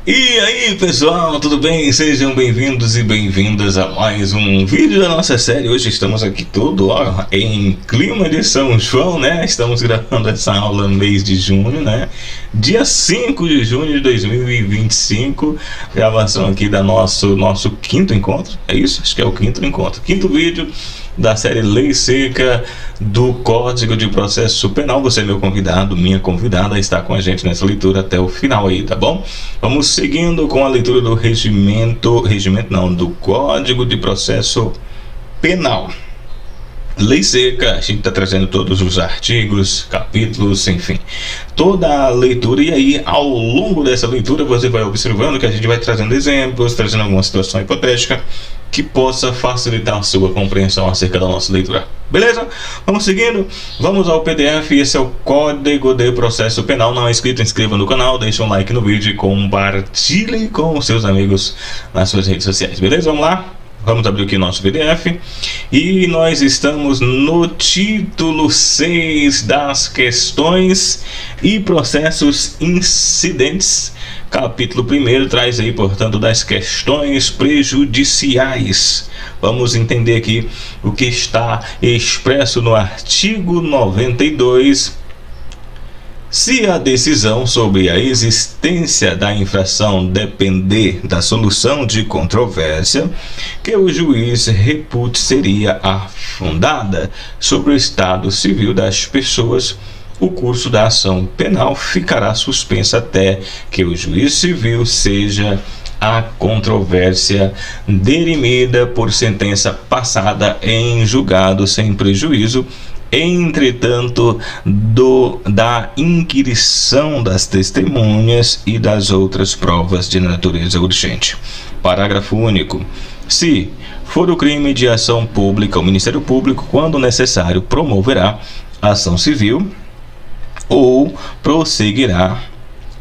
E aí pessoal, tudo bem? Sejam bem-vindos e bem-vindas a mais um vídeo da nossa série. Hoje estamos aqui em clima de São João, né? Estamos gravando essa aula no mês de junho, né? Dia 5 de junho de 2025. Gravação aqui da nosso quinto encontro. É isso? Acho que é o quinto encontro. Quinto vídeo da série Lei Seca do Código de Processo Penal. Você é meu convidado, minha convidada, está com a gente nessa leitura até o final aí, tá bom? Vamos seguindo com a leitura do do Código de Processo Penal. Lei Seca, a gente está trazendo todos os artigos, capítulos, enfim, toda a leitura. E aí, ao longo dessa leitura, você vai observando que a gente vai trazendo exemplos, trazendo alguma situação hipotética que possa facilitar a sua compreensão acerca da nossa leitura. Beleza? Vamos seguindo? Vamos ao PDF. Esse é o Código de Processo Penal. Não é inscrito, inscreva no canal, deixe um like no vídeo e compartilhe com os seus amigos nas suas redes sociais. Beleza? Vamos lá? Vamos abrir aqui o nosso PDF e nós estamos no título 6 das questões e processos incidentes. Capítulo 1 traz aí, portanto, das questões prejudiciais. Vamos entender aqui o que está expresso no artigo 92. Se a decisão sobre a existência da infração depender da solução de controvérsia que o juiz repute seria afundada sobre o estado civil das pessoas, o curso da ação penal ficará suspenso até que o juiz civil seja a controvérsia dirimida por sentença passada em julgado sem prejuízo, entretanto, da inquirição das testemunhas e das outras provas de natureza urgente. Parágrafo único. Se for o crime de ação pública, o Ministério Público, quando necessário, promoverá ação civil ou prosseguirá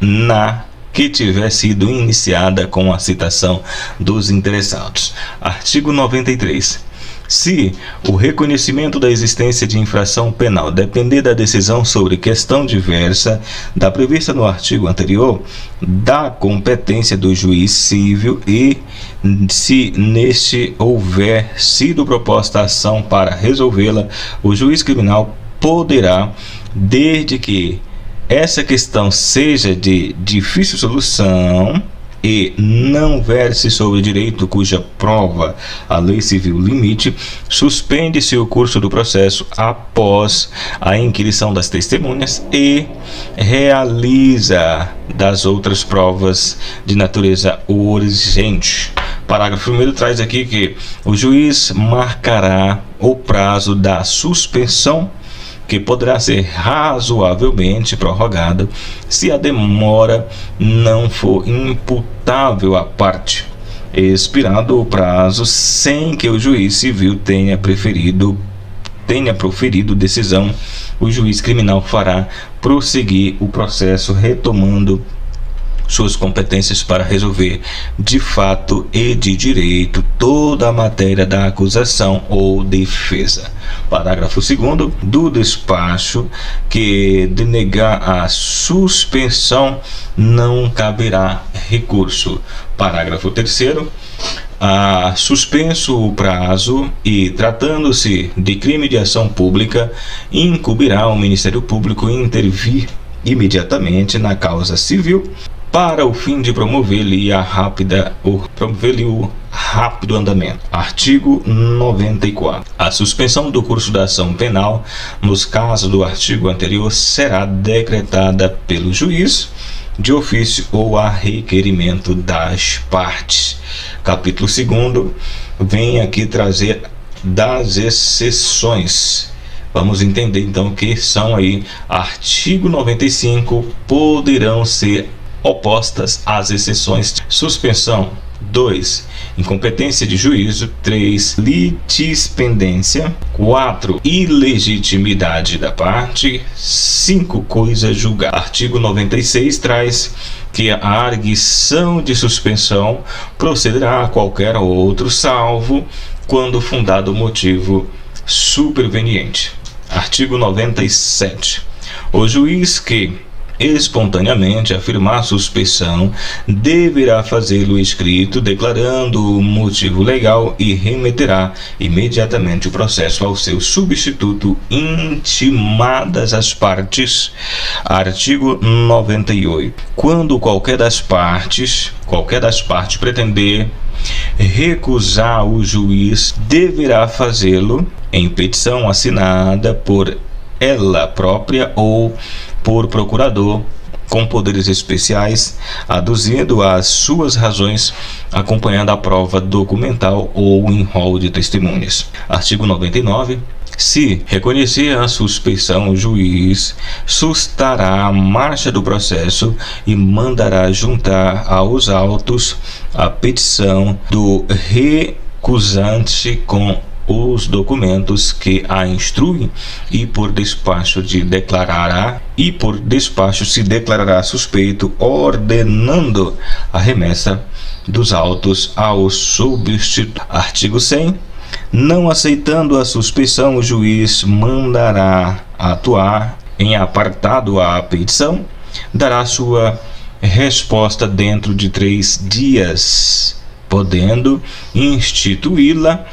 na que tiver sido iniciada com a citação dos interessados. Artigo 93. Se o reconhecimento da existência de infração penal depender da decisão sobre questão diversa da prevista no artigo anterior, da competência do juiz civil e, se neste houver sido proposta ação para resolvê-la, o juiz criminal poderá, desde que essa questão seja de difícil solução e não verse sobre direito cuja prova a lei civil limite, suspende-se o curso do processo após a inquirição das testemunhas e realiza das outras provas de natureza urgente. Parágrafo 1 traz aqui que o juiz marcará o prazo da suspensão, que poderá ser razoavelmente prorrogada se a demora não for imputável à parte, expirado o prazo sem que o juiz civil tenha proferido decisão. O juiz criminal fará prosseguir o processo, retomando suas competências para resolver de fato e de direito toda a matéria da acusação ou defesa. Parágrafo 2º. Do despacho que denegar a suspensão não caberá recurso. Parágrafo 3º. Suspenso o prazo e, tratando-se de crime de ação pública, incumbirá ao Ministério Público intervir imediatamente na causa civil para o fim de promover-lhe o rápido andamento. Artigo 94. A suspensão do curso da ação penal, nos casos do artigo anterior, será decretada pelo juiz de ofício ou a requerimento das partes. Capítulo 2º vem aqui trazer das exceções. Vamos entender então o que são aí. Artigo 95. Poderão ser opostas às exceções: suspensão. 2. Incompetência de juízo. 3. Litispendência. 4. Ilegitimidade da parte. 5. Coisa julgada. Artigo 96 traz que a arguição de suspensão procederá a qualquer outro, salvo quando fundado o motivo superveniente. Artigo 97. O juiz que, espontaneamente afirmar suspeição, deverá fazê-lo escrito, declarando o motivo legal e remeterá imediatamente o processo ao seu substituto, intimadas as partes. Artigo 98. Quando qualquer das partes pretender recusar o juiz, deverá fazê-lo em petição assinada por ela própria ou por procurador com poderes especiais, aduzindo as suas razões, acompanhando a prova documental ou em rol de testemunhas. Artigo 99. Se reconhecer a suspeição, o juiz sustará a marcha do processo e mandará juntar aos autos a petição do recusante com os documentos que a instruem e por despacho se declarará suspeito, ordenando a remessa dos autos ao substituto. Artigo 100. Não aceitando a suspeição, o juiz mandará atuar em apartado a petição, dará sua resposta dentro de 3 dias, podendo instituí-la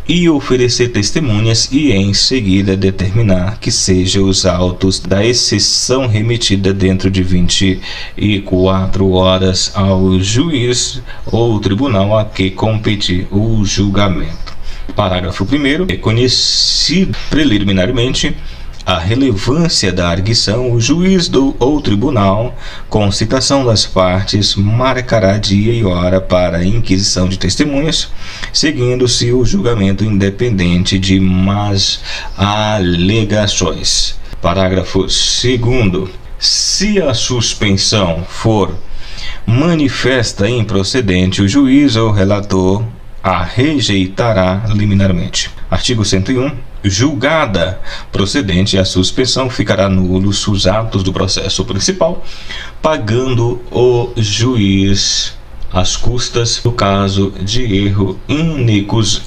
e oferecer testemunhas e em seguida determinar que sejam os autos da exceção remetida dentro de 24 horas ao juiz ou tribunal a que competir o julgamento. Parágrafo 1º. Reconhecido preliminarmente a relevância da arguição, o juiz ou tribunal, com citação das partes, marcará dia e hora para a inquisição de testemunhas, seguindo-se o julgamento independente de más alegações. Parágrafo 2º. Se a suspensão for manifesta e improcedente, o juiz ou relator a rejeitará liminarmente. Artigo 101. Julgada procedente a suspensão, ficará nulos os atos do processo principal, pagando o juiz as custas do caso de erro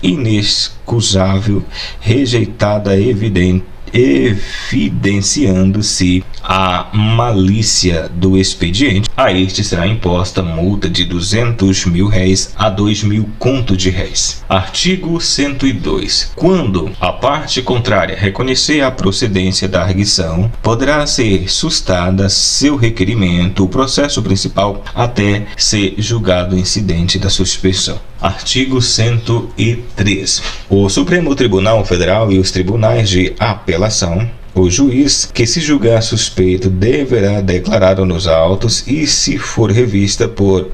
inexcusável, rejeitada evidenciando-se a malícia do expediente. A este será imposta multa de R$200 mil a R$2.000 conto de réis. Artigo 102. Quando a parte contrária reconhecer a procedência da arguição, poderá ser sustada seu requerimento, o processo principal, até ser julgado o incidente da suspeição. Artigo 103. O Supremo Tribunal Federal e os tribunais de apelação, o juiz que se julgar suspeito deverá declarar nos autos e, se for revisor,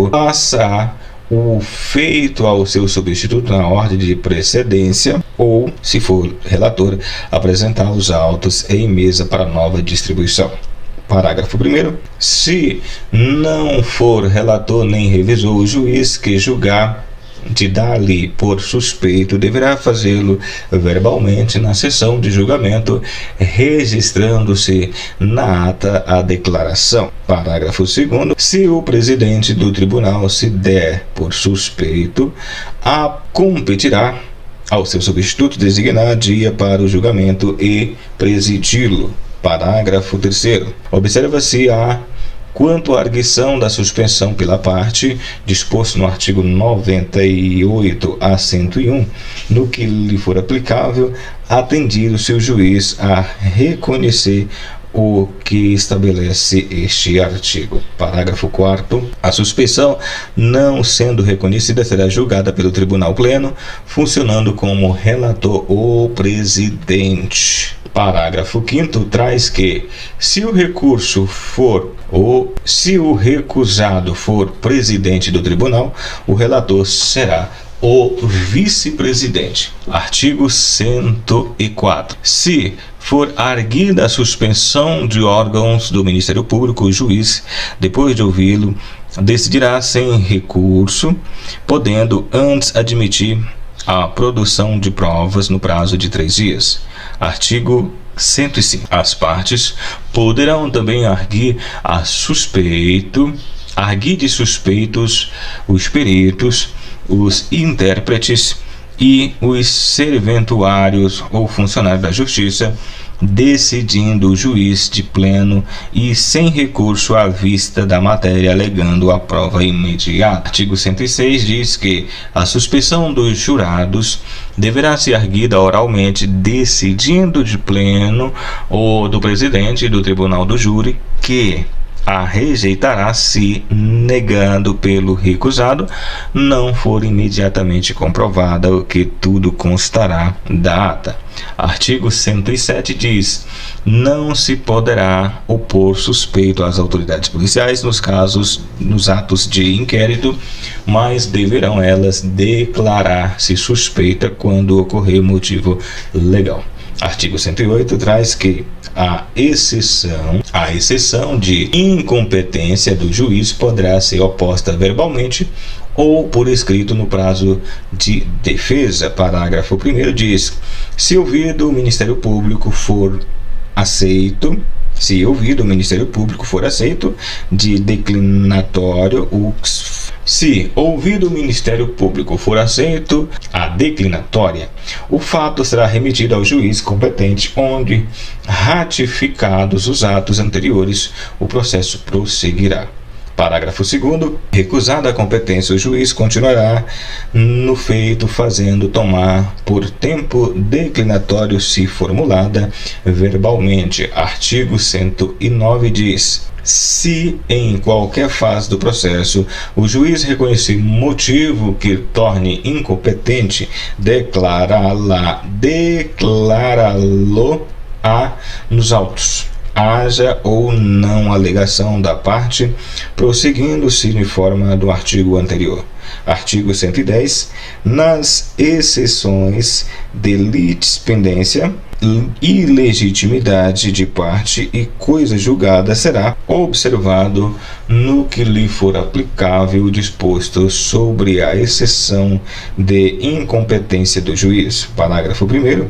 passar o feito ao seu substituto na ordem de precedência ou, se for relator, apresentar os autos em mesa para nova distribuição. Parágrafo 1º. Se não for relator nem revisor, o juiz que julgar de dar-lhe por suspeito deverá fazê-lo verbalmente na sessão de julgamento, registrando-se na ata a declaração. Parágrafo 2º. Se o presidente do tribunal se der por suspeito, competirá ao seu substituto designar dia para o julgamento e presidi-lo. Parágrafo 3º. Observa-se quanto à arguição da suspensão pela parte, disposto no artigo 98 a 101, no que lhe for aplicável, atendido seu juiz a reconhecer o que estabelece este artigo. Parágrafo 4º. A suspeição, não sendo reconhecida, será julgada pelo Tribunal Pleno, funcionando como relator o presidente. Parágrafo 5º traz que, se o recusado for presidente do tribunal, o relator será o vice-presidente. Artigo 104. Se for arguida a suspensão de órgãos do Ministério Público, o juiz, depois de ouvi-lo, decidirá sem recurso, podendo antes admitir a produção de provas no prazo de 3 dias. Artigo 105. As partes poderão também arguir de suspeitos os peritos, os intérpretes e os serventuários ou funcionários da Justiça, decidindo o juiz de pleno e sem recurso à vista da matéria, alegando a prova imediata. Artigo 106 diz que a suspeição dos jurados deverá ser arguida oralmente, decidindo de pleno ou do presidente do tribunal do júri, que a rejeitará se, negando pelo recusado, não for imediatamente comprovada o que tudo constará da ata. Artigo 107 diz: não se poderá opor suspeito às autoridades policiais nos atos de inquérito, mas deverão elas declarar-se suspeita quando ocorrer motivo legal. Artigo 108 traz que a exceção de incompetência do juiz poderá ser oposta verbalmente ou por escrito no prazo de defesa. Parágrafo 1º diz: se ouvido o Ministério Público for aceito de declinatório a declinatória, o fato será remetido ao juiz competente, onde, ratificados os atos anteriores, o processo prosseguirá. Parágrafo 2º. Recusada a competência, o juiz continuará no feito, fazendo tomar por tempo declinatório se formulada verbalmente. Artigo 109 diz: se em qualquer fase do processo o juiz reconhecer motivo que torne incompetente, declará-lo-á nos autos, haja ou não alegação da parte, prosseguindo-se em forma do artigo anterior. Artigo 110. Nas exceções de litispendência, ilegitimidade de parte e coisa julgada, será observado no que lhe for aplicável o disposto sobre a exceção de incompetência do juiz. Parágrafo 1º.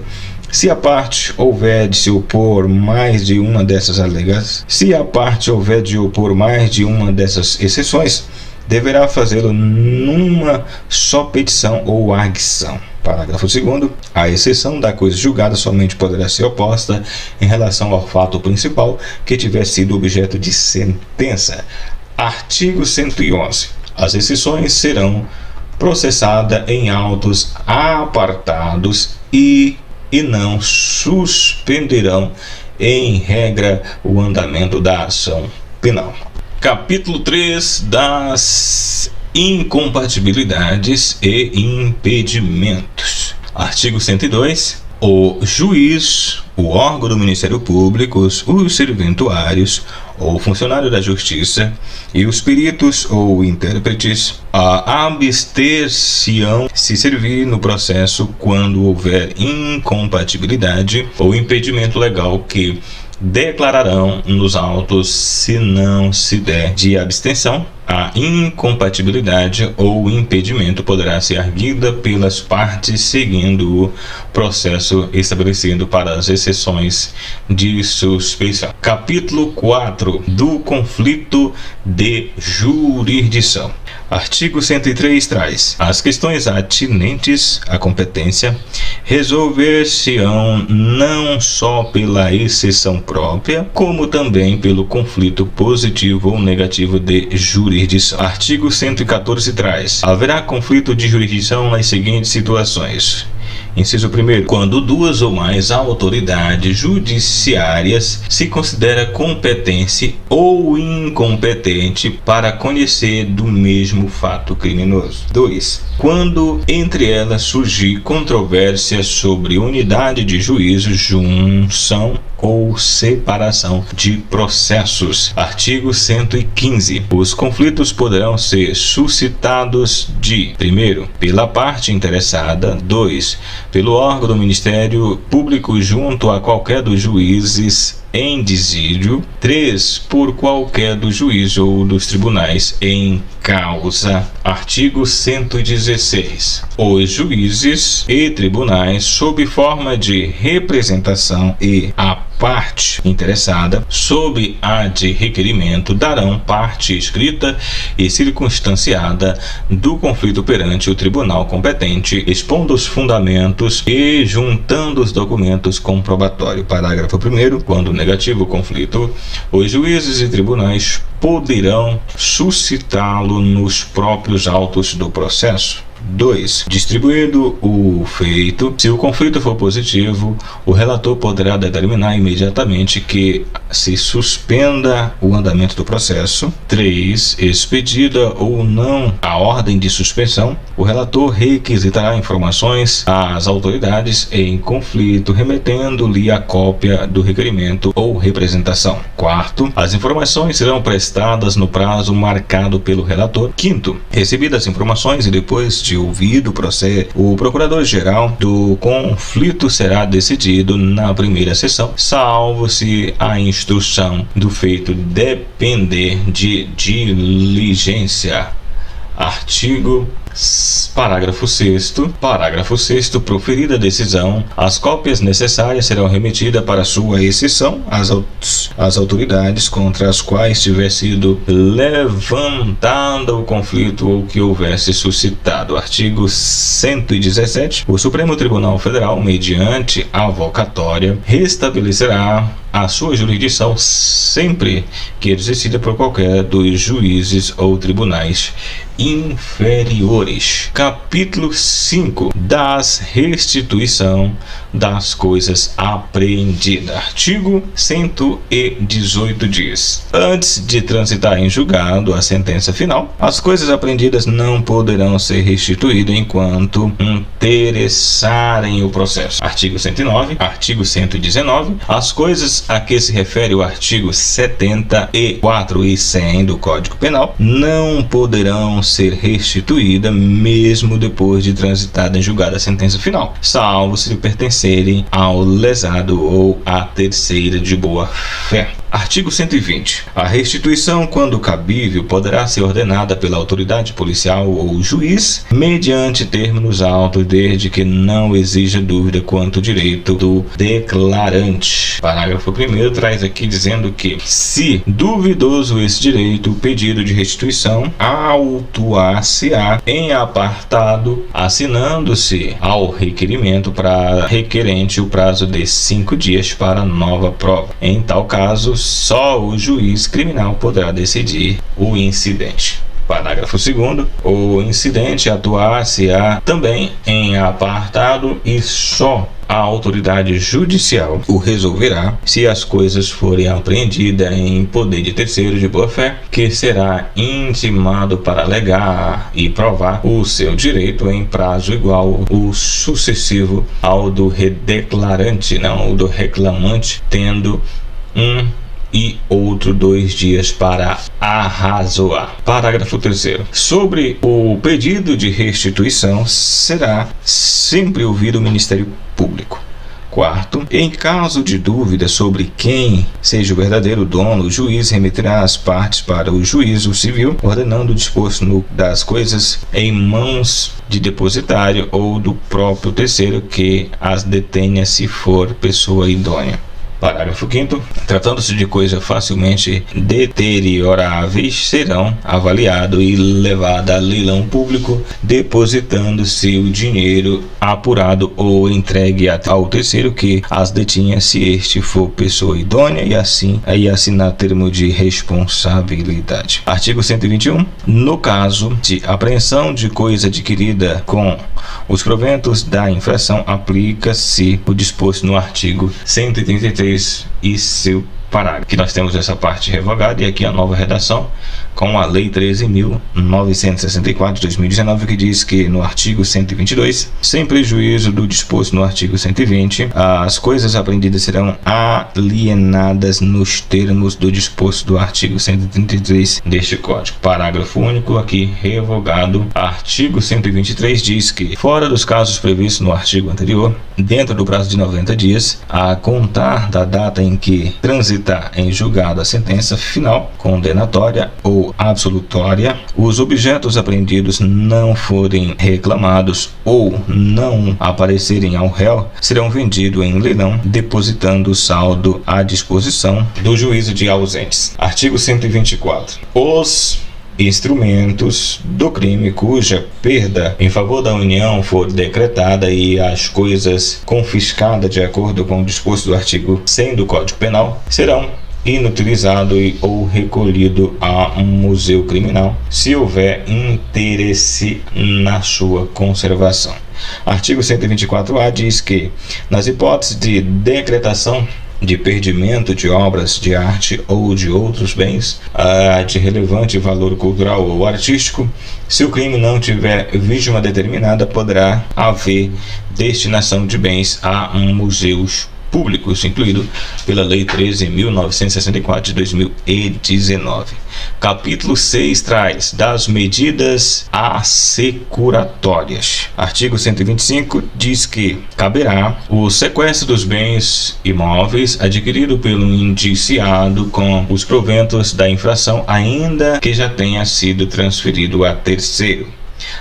Se a parte houver de opor mais de uma dessas exceções, deverá fazê-lo numa só petição ou arguição. Parágrafo 2º. A exceção da coisa julgada somente poderá ser oposta em relação ao fato principal que tiver sido objeto de sentença. Artigo 111. As exceções serão processadas em autos apartados e não suspenderão, em regra, o andamento da ação penal. Capítulo 3 das incompatibilidades e impedimentos. Artigo 102. O juiz, o órgão do Ministério Público, os serventuários ou funcionário da Justiça e os peritos ou intérpretes abster-se-ão se servir no processo quando houver incompatibilidade ou impedimento legal que declararão nos autos. Se não se der de abstenção, a incompatibilidade ou impedimento poderá ser arguida pelas partes seguindo o processo estabelecido para as exceções de suspeição. Capítulo 4 do conflito de jurisdição. Artigo 103 traz: as questões atinentes à competência resolver-se-ão não só pela exceção própria, como também pelo conflito positivo ou negativo de jurisdição. Artigo 114 traz: haverá conflito de jurisdição nas seguintes situações. Inciso 1. Quando duas ou mais autoridades judiciárias se considera competente ou incompetente para conhecer do mesmo fato criminoso. 2. Quando entre elas surgir controvérsia sobre unidade de juízo, junção ou separação de processos. Artigo 115. Os conflitos poderão ser suscitados de: 1. pela parte interessada, 2. pelo órgão do Ministério Público junto a qualquer dos juízes em desídio, 3. por qualquer do juízo ou dos tribunais em causa. Artigo 116. Os juízes e tribunais, sob forma de representação e parte interessada, sob a de requerimento, darão parte escrita e circunstanciada do conflito perante o tribunal competente, expondo os fundamentos e juntando os documentos comprobatórios. Parágrafo 1º. Quando negativo o conflito, os juízes e tribunais poderão suscitá-lo nos próprios autos do processo. 2. Distribuído o feito, se o conflito for positivo, o relator poderá determinar imediatamente que se suspenda o andamento do processo. 3. Expedida ou não a ordem de suspensão, o relator requisitará informações às autoridades em conflito, remetendo-lhe a cópia do requerimento ou representação. 4. As informações serão prestadas no prazo marcado pelo relator. 5. Recebidas as informações e depois de ouvido o processo, o procurador-geral do conflito será decidido na primeira sessão, salvo se a instrução do feito depender de diligência. Parágrafo 6º. Proferida a decisão, as cópias necessárias serão remetidas para sua exceção às autoridades contra as quais tiver sido levantado o conflito ou que houvesse suscitado. Artigo 117. O Supremo Tribunal Federal, mediante avocatória, restabelecerá a sua jurisdição sempre que exercida por qualquer dos juízes ou tribunais inferiores. Capítulo 5 das restituição das coisas apreendidas. Artigo 118 diz: antes de transitar em julgado a sentença final, as coisas apreendidas não poderão ser restituídas enquanto interessarem o processo. Artigo 109. Artigo 119. As coisas a que se refere o artigo 74 e 100 do Código Penal não poderão ser restituídas mesmo depois de transitada em julgado a sentença final, salvo se pertencerem ao lesado ou à terceira de boa fé. Artigo 120. A restituição, quando cabível, poderá ser ordenada pela autoridade policial ou juiz mediante termos autos, desde que não exija dúvida quanto ao direito do declarante. Parágrafo 1º traz aqui dizendo que, se duvidoso esse direito, o pedido de restituição autuar-se-á em apartado, assinando-se ao requerimento para requerente o prazo de 5 dias para nova prova. Em tal caso, só o juiz criminal poderá decidir o incidente. Parágrafo 2º. O incidente atuar-se-á também em apartado e só a autoridade judicial o resolverá se as coisas forem apreendidas em poder de terceiro de boa-fé, que será intimado para alegar e provar o seu direito em prazo igual ou sucessivo ao do redeclarante, não o do reclamante, tendo e outro 2 dias para arrazoar. Parágrafo 3º. Sobre o pedido de restituição será sempre ouvido o Ministério Público. 4º. Em caso de dúvida sobre quem seja o verdadeiro dono, o juiz remeterá as partes para o juízo civil, ordenando o disposto das coisas em mãos de depositário ou do próprio terceiro que as detenha, se for pessoa idônea. Parágrafo 5º. Tratando-se de coisas facilmente deterioráveis, serão avaliados e levados a leilão público, depositando-se o dinheiro apurado ou entregue ao terceiro que as detinha, se este for pessoa idônea, e assim assinar termo de responsabilidade. Artigo 121. No caso de apreensão de coisa adquirida com os proventos da infração, aplica-se o disposto no artigo 133 e seu parágrafo. Aqui nós temos essa parte revogada e aqui a nova redação com a Lei 13.964 de 2019, que diz que no artigo 122, sem prejuízo do disposto no artigo 120, as coisas apreendidas serão alienadas nos termos do disposto do artigo 133 deste Código. Parágrafo único aqui revogado. Artigo 123 diz que, fora dos casos previstos no artigo anterior, dentro do prazo de 90 dias, a contar da data em que transitar em julgado a sentença final condenatória ou ou absolutória, os objetos apreendidos não forem reclamados ou não aparecerem ao réu, serão vendidos em leilão, depositando o saldo à disposição do juízo de ausentes. Artigo 124. Os instrumentos do crime cuja perda em favor da União for decretada e as coisas confiscadas de acordo com o disposto do artigo 100 do Código Penal serão inutilizado ou recolhido a um museu criminal, se houver interesse na sua conservação. Artigo 124-A diz que, nas hipóteses de decretação de perdimento de obras de arte ou de outros bens de relevante valor cultural ou artístico, se o crime não tiver vítima determinada, poderá haver destinação de bens a museus públicos, incluído pela Lei 13.964 de 2019. Capítulo 6 traz das medidas assecuratórias. Artigo 125 diz que caberá o sequestro dos bens imóveis adquirido pelo indiciado com os proventos da infração, ainda que já tenha sido transferido a terceiro.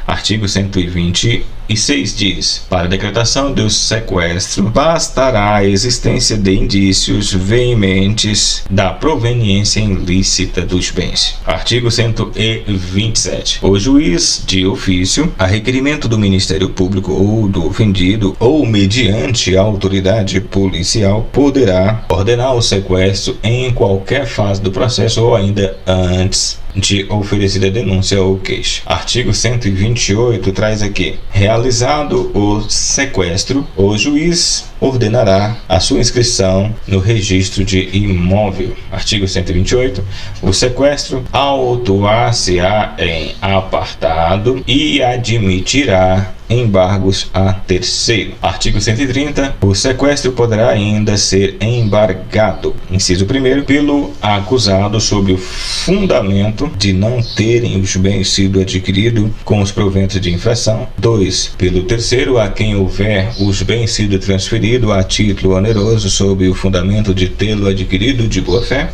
Artigo 126 diz: para a decretação do sequestro, bastará a existência de indícios veementes da proveniência ilícita dos bens. Artigo 127. O juiz de ofício, a requerimento do Ministério Público ou do ofendido, ou mediante a autoridade policial, poderá ordenar o sequestro em qualquer fase do processo ou ainda antes de oferecida denúncia ou queixa. Artigo 128 traz aqui: realizado o sequestro, o juiz ordenará a sua inscrição no registro de imóvel. Artigo 128. O sequestro autuar-se-á em apartado e admitirá embargos a terceiro. Artigo 130. O sequestro poderá ainda ser embargado, inciso 1º, pelo acusado sob o fundamento de não terem os bens sido adquiridos com os proventos de infração. 2. Pelo terceiro, a quem houver os bens sido transferidos a título oneroso sob o fundamento de tê-lo adquirido de boa-fé.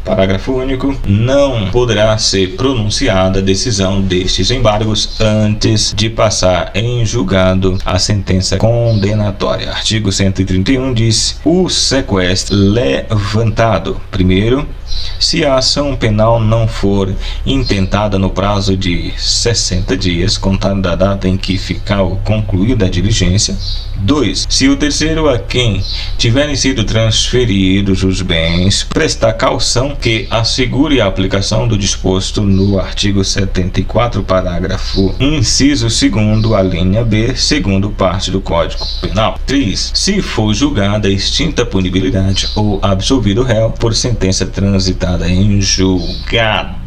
Parágrafo único. Não poderá ser pronunciada a decisão destes embargos antes de passar em julgado a sentença condenatória. Artigo 131 diz: o sequestro levantado, primeiro, se a ação penal não for intentada no prazo de 60 dias, contado da data em que ficar concluída a diligência. 2. Se o terceiro a quem tiverem sido transferidos os bens prestar caução que assegure a aplicação do disposto no artigo 74, parágrafo inciso 2º, a linha B, segundo parte do Código Penal. 3. Se for julgada extinta a punibilidade ou absolvido o réu por sentença transitada em julgado.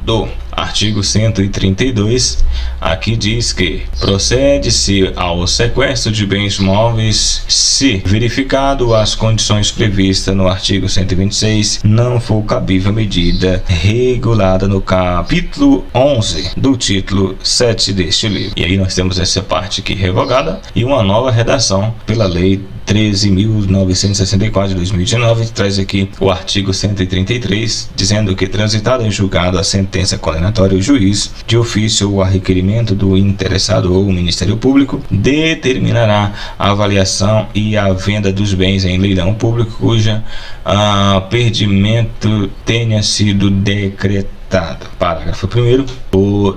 Artigo 132, aqui diz que procede-se ao sequestro de bens móveis se, verificado as condições previstas no artigo 126, não for cabível a medida regulada no capítulo 11 do título 7 deste livro. E aí nós temos essa parte aqui revogada e uma nova redação pela Lei 13.964 de 2019, traz aqui o artigo 133, dizendo que, transitada em julgado a sentença condenatória, o juiz de ofício ou a requerimento do interessado ou o Ministério Público determinará a avaliação e a venda dos bens em leilão público cuja perdimento tenha sido decretado. Parágrafo 1º.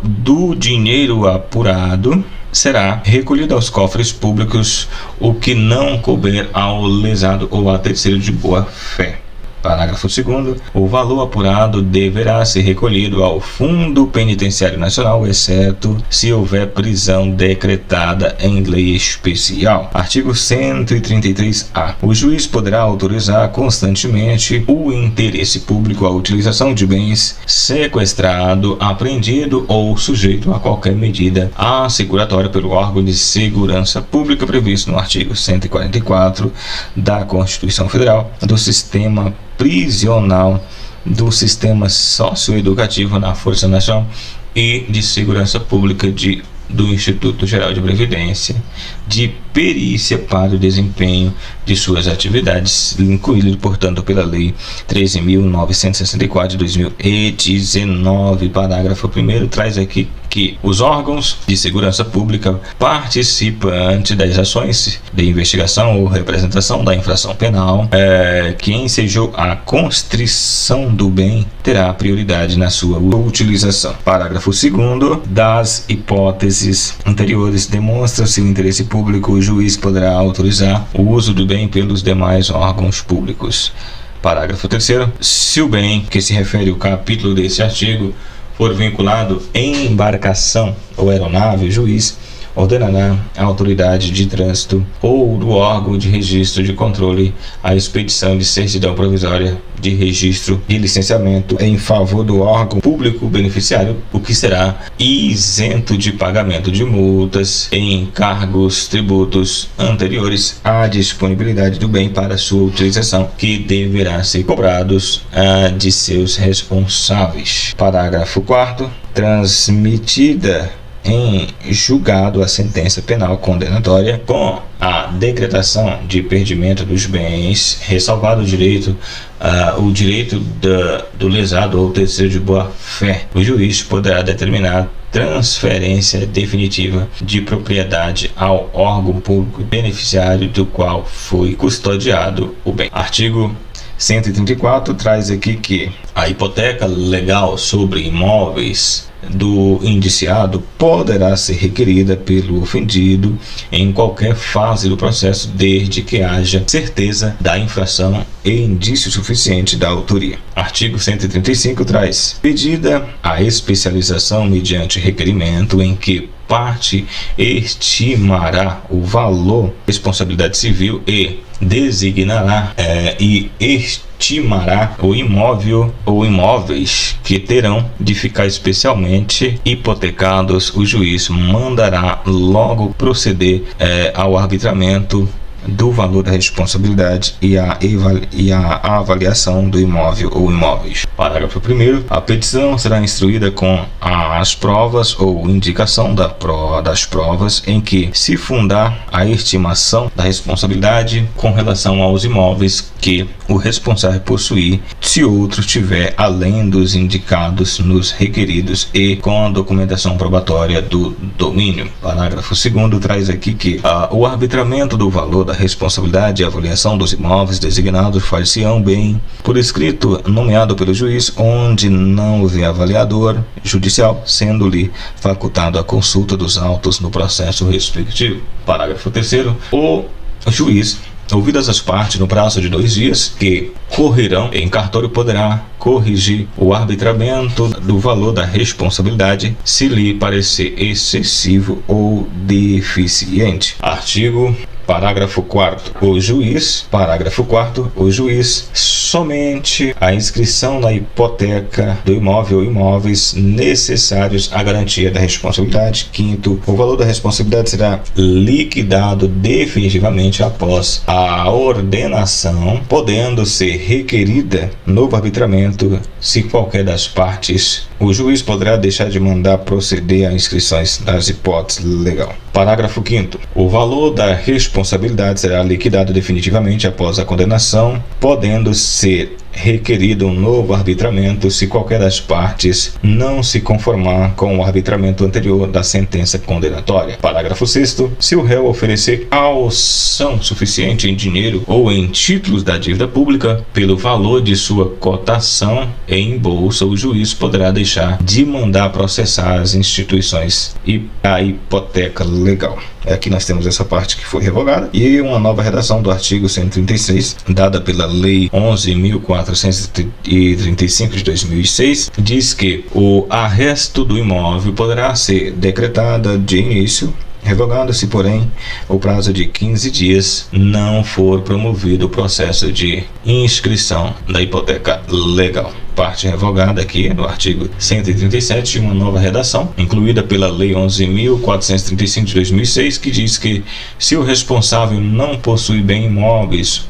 Do dinheiro apurado será recolhido aos cofres públicos o que não couber ao lesado ou a terceiro de boa fé. Parágrafo 2º. O valor apurado deverá ser recolhido ao Fundo Penitenciário Nacional, exceto se houver prisão decretada em lei especial. Artigo 133-A. O juiz poderá autorizar constantemente o interesse público à utilização de bens sequestrado, apreendido ou sujeito a qualquer medida assecuratória pelo órgão de segurança pública previsto no artigo 144 da Constituição Federal, do sistema prisional, do sistema socioeducativo na Força Nacional e de Segurança Pública de do Instituto Geral de Previdência de perícia para o desempenho de suas atividades, incluído, portanto, pela Lei 13.964 de 2019. Parágrafo 1º traz aqui que os órgãos de segurança pública participantes das ações de investigação ou representação da infração penal que ensejou a constrição do bem terá prioridade na sua utilização. Parágrafo 2º, das hipóteses anteriores, demonstra-se o interesse público, o juiz poderá autorizar o uso do bem pelos demais órgãos públicos. Parágrafo 3º, se o bem que se refere o capítulo desse artigo for vinculado em embarcação ou aeronave, o juiz ordenará à autoridade de trânsito ou do órgão de registro de controle a expedição de certidão provisória de registro de licenciamento em favor do órgão público beneficiário, o que será isento de pagamento de multas, encargos, tributos anteriores à disponibilidade do bem para sua utilização, que deverá ser cobrados de seus responsáveis. Parágrafo 4º, transmitida em julgado a sentença penal condenatória com a decretação de perdimento dos bens, ressalvado o direito do lesado ou terceiro de boa fé, o juiz poderá determinar transferência definitiva de propriedade ao órgão público beneficiário do qual foi custodiado o bem. Artigo 134 traz aqui que a hipoteca legal sobre imóveis do indiciado poderá ser requerida pelo ofendido em qualquer fase do processo, desde que haja certeza da infração e indício suficiente da autoria. Artigo 135 traz pedida a especialização mediante requerimento em que parte estimará o valor da responsabilidade civil e designará e estimará o imóvel ou imóveis que terão de ficar especialmente hipotecados. O juiz mandará logo proceder ao arbitramento do valor da responsabilidade e a avaliação do imóvel ou imóveis. Parágrafo 1º. A petição será instruída com as provas ou indicação das provas em que se fundar a estimação da responsabilidade com relação aos imóveis que o responsável possuir, se outro tiver além dos indicados nos requeridos, e com a documentação probatória do domínio. Parágrafo 2º traz aqui que o arbitramento do valor da responsabilidade e avaliação dos imóveis designados far-se-ão bem por escrito nomeado pelo juiz, onde não houver avaliador judicial, sendo-lhe facultado a consulta dos autos no processo respectivo. Parágrafo 3º. O juiz, ouvidas as partes no prazo de 2 dias que correrão em cartório, poderá corrigir o arbitramento do valor da responsabilidade se lhe parecer excessivo ou deficiente. Parágrafo 4º. O juiz somente a inscrição na hipoteca do imóvel ou imóveis necessários à garantia da responsabilidade. 5º, o valor da responsabilidade será liquidado definitivamente após a ordenação, podendo ser requerida novo arbitramento se qualquer das partes. O juiz poderá deixar de mandar proceder a inscrições das hipóteses legal. Parágrafo 5º. O valor da responsabilidade será liquidado definitivamente após a condenação, podendo ser requerido um novo arbitramento se qualquer das partes não se conformar com o arbitramento anterior da sentença condenatória. Parágrafo 6º. Se o réu oferecer caução suficiente em dinheiro ou em títulos da dívida pública pelo valor de sua cotação em bolsa, o juiz poderá deixar de mandar processar as instituições e a hipoteca legal. Aqui nós temos essa parte que foi revogada e uma nova redação do artigo 136, dada pela Lei 11.435 de 2006, diz que o arresto do imóvel poderá ser decretado de início, revogando-se, porém, o prazo de 15 dias não for promovido o processo de inscrição da hipoteca legal. parte revogada aqui no artigo 137, uma nova redação, incluída pela Lei 11.435 de 2006, que diz que se o responsável não possui bem imóveis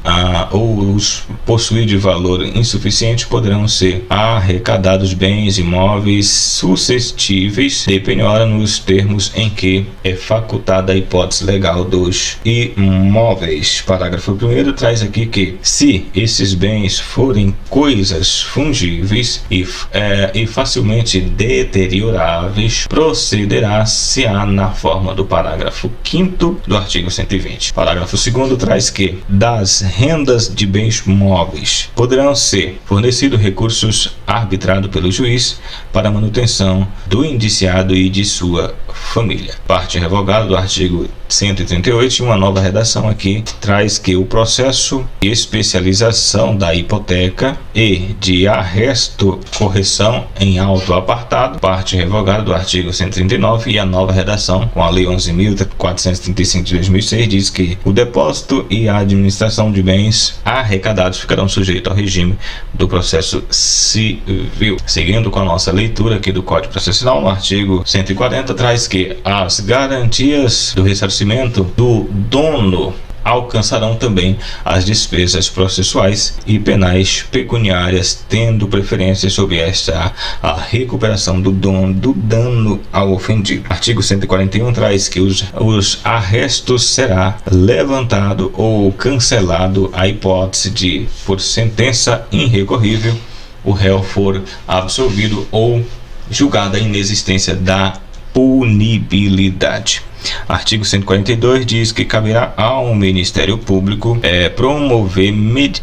ou os possuir de valor insuficiente, poderão ser arrecadados bens imóveis suscetíveis de penhora nos termos em que é facultada a hipótese legal dos imóveis. Parágrafo 1º traz aqui que, se esses bens forem coisas fungíveis e facilmente deterioráveis, procederá-se-á na forma do parágrafo 5º do artigo 120. Parágrafo 2º traz que, das rendas de bens móveis, poderão ser fornecidos recursos arbitrados pelo juiz para manutenção do indiciado e de sua família. Parte revogada do artigo 138, uma nova redação aqui traz que o processo de especialização da hipoteca e de arresto correção em auto apartado, parte revogada do artigo 139, e a nova redação com a Lei 11.435 de 2006 diz que o depósito e a administração de bens arrecadados ficarão sujeitos ao regime do processo civil. Seguindo com a nossa leitura aqui do Código Processual, no artigo 140 traz que as garantias do ressarcimento do dono alcançarão também as despesas processuais e penais pecuniárias, tendo preferência sobre a recuperação do dano ao ofendido. Artigo 141 traz que os arrestos será levantado ou cancelado a hipótese de, por sentença irrecorrível, o réu for absolvido ou julgada a inexistência da punibilidade. Artigo 142 diz que caberá ao Ministério Público promover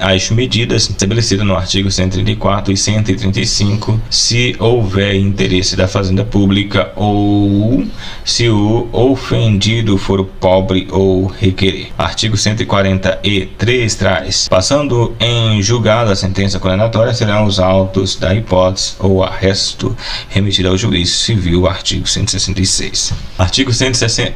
as medidas estabelecidas no artigo 134 e 135 se houver interesse da Fazenda Pública ou se o ofendido for pobre ou requerer. Artigo 143 traz: passando em julgado a sentença condenatória, serão os autos da hipótese ou arresto remetido ao juiz civil. Artigo 166.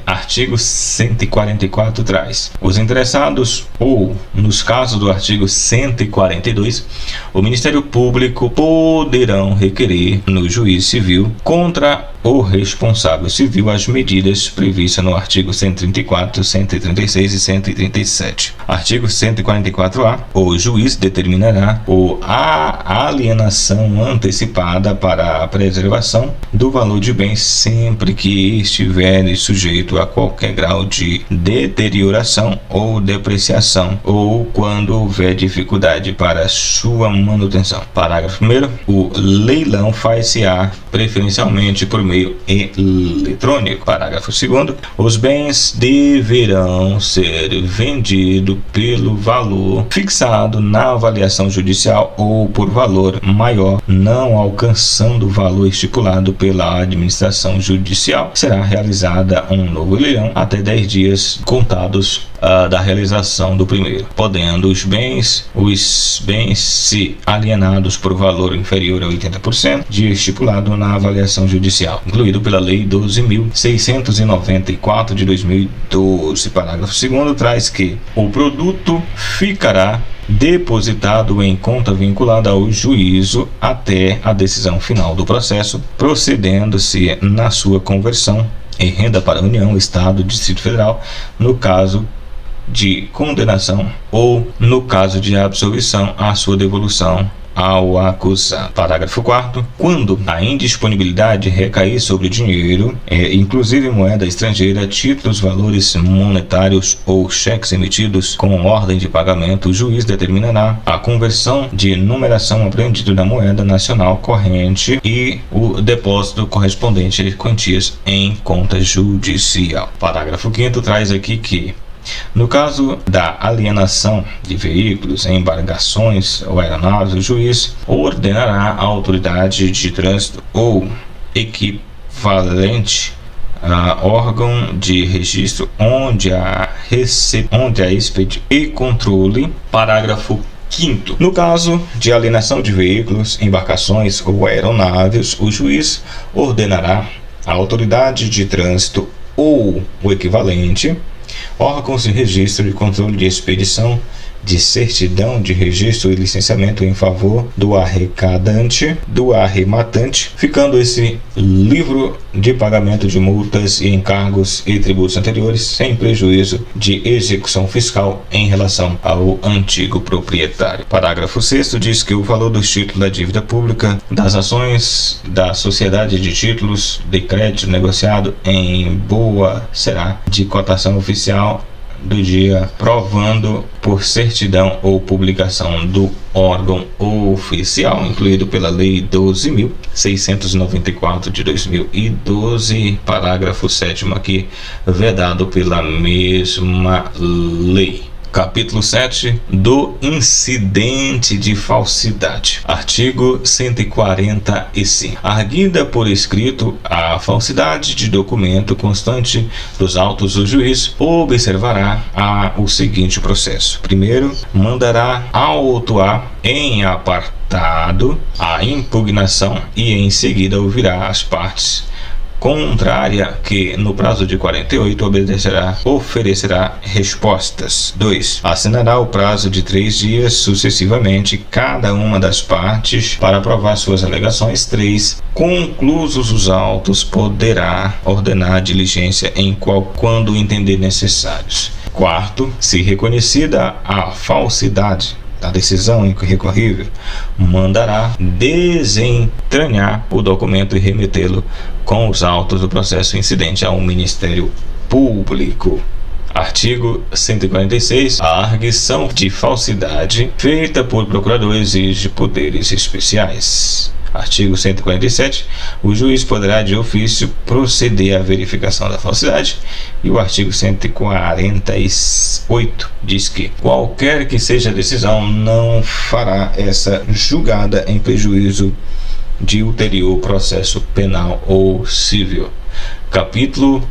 Artigo 144 traz: os interessados, ou, nos casos do artigo 142, o Ministério Público poderão requerer no juiz civil contra o responsável civil as medidas previstas no artigo 134, 136 e 137. Artigo 144-A. O juiz determinará a alienação antecipada para a preservação do valor de bens sempre que estiver sujeito a qualquer grau de deterioração ou depreciação ou quando houver dificuldade para sua manutenção. Parágrafo 1º. O leilão far-se-á preferencialmente por meio eletrônico. Parágrafo 2º. Os bens deverão ser vendidos pelo valor fixado na avaliação judicial ou por valor maior, não alcançando o valor estipulado pela administração judicial. Será realizada um novo leilão até 10 dias contados da realização do primeiro, podendo os bens se alienados por valor inferior a 80% de estipulado na avaliação judicial, incluído pela Lei 12.694 de 2012. Parágrafo 2º traz que o produto ficará depositado em conta vinculada ao juízo até a decisão final do processo, procedendo-se na sua conversão em renda para a União, Estado, Distrito Federal, no caso de condenação, ou no caso de absolvição, a sua devolução ao acusado. Parágrafo 4º. Quando a indisponibilidade recair sobre o dinheiro, inclusive moeda estrangeira, títulos, valores monetários ou cheques emitidos com ordem de pagamento, o juiz determinará a conversão de numeração apreendida da moeda nacional corrente e o depósito correspondente a quantias em conta judicial. Parágrafo 5º traz aqui que, no caso da alienação de veículos, embarcações ou aeronaves, o juiz ordenará à autoridade de trânsito ou equivalente órgão de registro onde a expede e controle. Parágrafo 5º. No caso de alienação de veículos, embarcações ou aeronaves, o juiz ordenará à autoridade de trânsito ou o equivalente órgãos de registro de controle de expedição de certidão de registro e licenciamento em favor do arrecadante, do arrematante, ficando esse livro de pagamento de multas e encargos e tributos anteriores sem prejuízo de execução fiscal em relação ao antigo proprietário. Parágrafo 6º diz que o valor dos títulos da dívida pública, das ações da sociedade de títulos de crédito negociado em boa será de cotação oficial do dia, provando por certidão ou publicação do órgão oficial, incluído pela Lei 12.694 de 2012, parágrafo 7º aqui, vedado pela mesma lei. Capítulo 7 do incidente de falsidade. Artigo 145. Arguida por escrito a falsidade de documento constante dos autos do juiz, observará o seguinte processo. Primeiro, mandará autuar em apartado a impugnação e em seguida ouvirá as partes contrária que, no prazo de 48, oferecerá respostas. 2. Assinará o prazo de 3 dias sucessivamente cada uma das partes para provar suas alegações. 3. Conclusos os autos, poderá ordenar diligência quando entender necessários. 4. Se reconhecida a falsidade da decisão irrecorrível, mandará desentranhar o documento e remetê-lo com os autos do processo incidente ao Ministério Público. Artigo 146. A arguição de falsidade feita por procurador exige poderes especiais. Artigo 147. O juiz poderá de ofício proceder à verificação da falsidade. E o artigo 148 diz que qualquer que seja a decisão não fará essa julgada em prejuízo de ulterior processo penal ou civil. Capítulo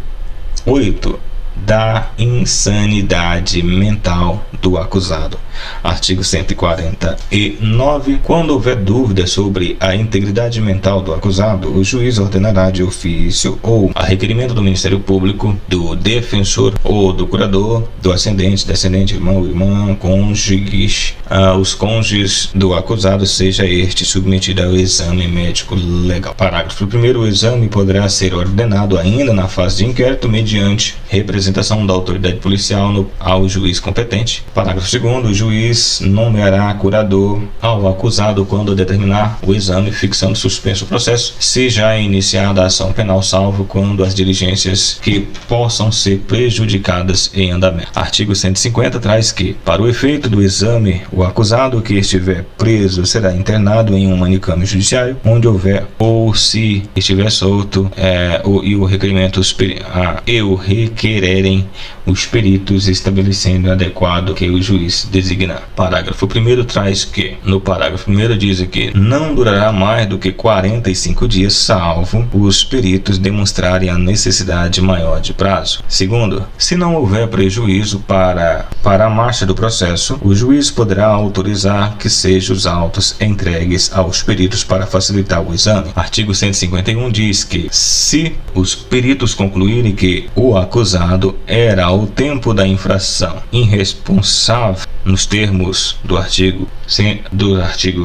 8 da insanidade mental do acusado. Artigo 149. Quando houver dúvida sobre a integridade mental do acusado, o juiz ordenará de ofício ou a requerimento do Ministério Público, do defensor ou do curador, do ascendente, descendente, irmão, irmã, cônjuges, os cônjuges do acusado, seja este submetido ao exame médico legal. Parágrafo 1º. O exame poderá ser ordenado ainda na fase de inquérito mediante representação da autoridade policial ao juiz competente. Parágrafo 2º. O juiz nomeará curador ao acusado quando determinar o exame, fixando suspenso o processo, se já é iniciada a ação penal, salvo quando as diligências que possam ser prejudicadas em andamento. Artigo 150 traz que, para o efeito do exame, o acusado que estiver preso será internado em um manicômio judiciário, onde houver, ou se estiver solto, e o requererem os peritos, estabelecendo adequado que o juiz designar. Parágrafo 1º traz que, no parágrafo 1º diz que não durará mais do que 45 dias, salvo os peritos demonstrarem a necessidade maior de prazo. Segundo, se não houver prejuízo para a marcha do processo, o juiz poderá autorizar que sejam os autos entregues aos peritos para facilitar o exame. Artigo 151 diz que, se os peritos concluírem que o acusado era ao tempo da infração irresponsável nos termos do artigo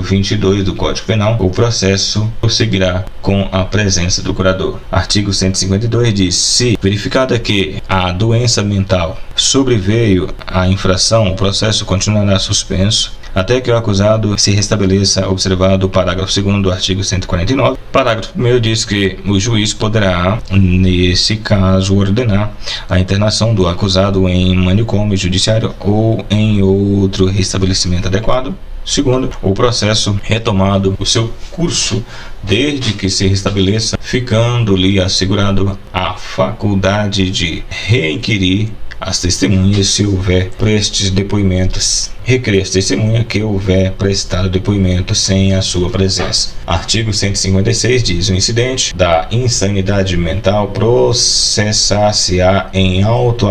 22 do Código Penal, o processo prosseguirá com a presença do curador. Artigo 152 diz: se verificada que a doença mental sobreveio à infração, o processo continuará suspenso até que o acusado se restabeleça, observado o parágrafo 2º do artigo 149. Parágrafo 1º diz que o juiz poderá, nesse caso, ordenar a internação do acusado em manicômio judiciário ou em outro restabelecimento adequado. Segundo, o processo retomado o seu curso desde que se restabeleça, ficando-lhe assegurado a faculdade de requerir as testemunhas se houver prestes depoimentos. Requerer as testemunhas que houver prestado depoimento sem a sua presença. Artigo 156 diz: o incidente da insanidade mental processar-se-á em auto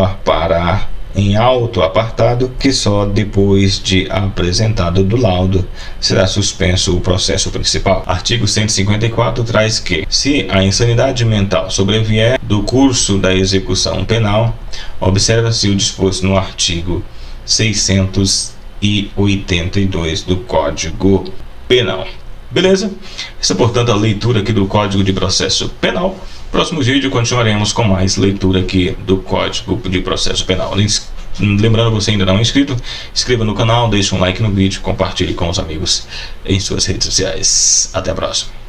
apartado, que só depois de apresentado do laudo será suspenso o processo principal. Artigo 154 traz que, se a insanidade mental sobrevier do curso da execução penal, observa-se o disposto no artigo 600 182 do Código Penal. Beleza? Essa, portanto, a leitura aqui do Código de Processo Penal. Próximo vídeo continuaremos com mais leitura aqui do Código de Processo Penal. Lembrando, você ainda não é inscrito, inscreva no canal, deixe um like no vídeo, compartilhe com os amigos em suas redes sociais. Até a próxima.